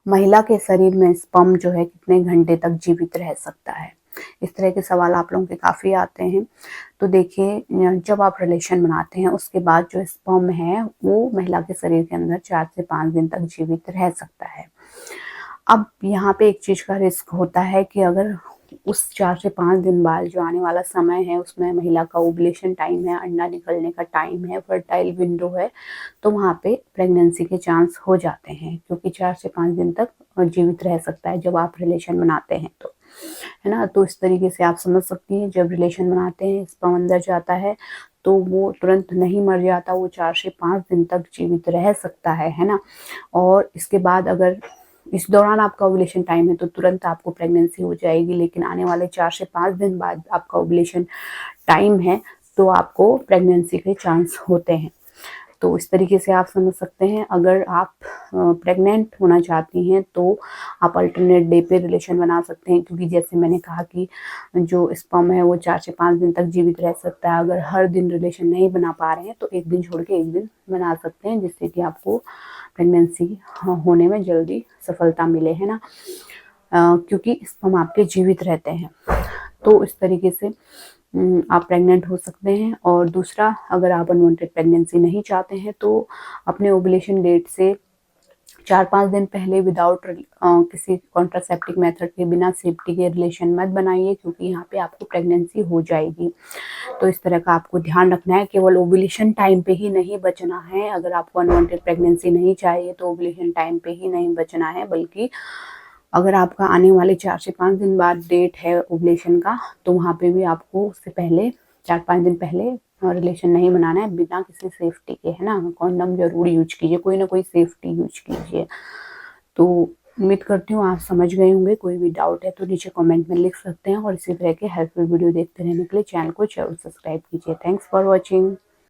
महिला के शरीर में स्पर्म जो है कितने घंटे तक जीवित रह सकता है। इस तरह के सवाल आप लोगों के काफ़ी आते हैं। तो देखिए, जब आप रिलेशन बनाते हैं उसके बाद जो स्पर्म है वो महिला के शरीर के अंदर 4 से 5 दिन तक जीवित रह सकता है। अब यहाँ पे एक चीज़ का रिस्क होता है कि अगर उस 4 से 5 दिन बाद जो आने वाला समय है उसमें महिला का ओव्यूलेशन टाइम है, अंडा निकलने का टाइम है, फर्टाइल विंडो है, तो वहाँ पे प्रेगनेंसी के चांस हो जाते हैं, क्योंकि 4 से 5 दिन तक जीवित रह सकता है जब आप रिलेशन बनाते हैं तो, है ना? तो इस तरीके से आप समझ सकती हैं, जब रिलेशन बनाते हैं स्पर्म अंदर जाता है तो वो तुरंत नहीं मर जाता, वो 4 से 5 दिन तक जीवित रह सकता है ना? और इसके बाद अगर इस दौरान आपका ओव्यूलेशन टाइम है तो तुरंत आपको प्रेगनेंसी हो जाएगी, लेकिन आने वाले 4 से 5 दिन बाद आपका ओव्यूलेशन टाइम है तो आपको प्रेगनेंसी के चांस होते हैं। तो इस तरीके से आप समझ सकते हैं। अगर आप प्रेग्नेंट होना चाहती हैं तो आप अल्टरनेट डे पे रिलेशन बना सकते हैं, क्योंकि जैसे मैंने कहा कि जो स्पर्म है वो 4 से 5 दिन तक जीवित रह सकता है। अगर हर दिन रिलेशन नहीं बना पा रहे हैं तो एक दिन छोड़ के एक दिन बना सकते हैं, जिससे कि आपको प्रेगनेंसी होने में जल्दी सफलता मिले, है ना? क्योंकि स्पर्म आपके जीवित रहते हैं। तो इस तरीके से आप प्रेग्नेंट हो सकते हैं। और दूसरा, अगर आप अनवांटेड प्रेगनेंसी नहीं चाहते हैं तो अपने ओव्यूलेशन डेट से 4-5 दिन पहले विदाउट किसी कॉन्ट्रासेप्टिव मेथड के, बिना सेफ्टी के रिलेशन मत बनाइए, क्योंकि यहाँ पे आपको प्रेगनेंसी हो जाएगी। तो इस तरह का आपको ध्यान रखना है। केवल ओव्यूलेशन टाइम पे ही नहीं बचना है। अगर आपको अनवांटेड प्रेगनेंसी नहीं चाहिए तो ओव्यूलेशन टाइम पे ही नहीं बचना है, बल्कि अगर आपका आने वाले 4 से 5 दिन बाद डेट है ओव्यूलेशन का, तो वहाँ पे भी आपको उससे पहले 4-5 दिन पहले रिलेशन नहीं बनाना है बिना किसी सेफ्टी के, है ना? कॉन्डम ज़रूर यूज कीजिए, कोई ना कोई सेफ्टी यूज कीजिए। तो उम्मीद करती हूँ आप समझ गए होंगे। कोई भी डाउट है तो नीचे कमेंट में लिख सकते हैं, और इसी तरह के हेल्पफुल वीडियो देखते रहने के लिए चैनल को जरूर सब्सक्राइब कीजिए। Thanks for watching.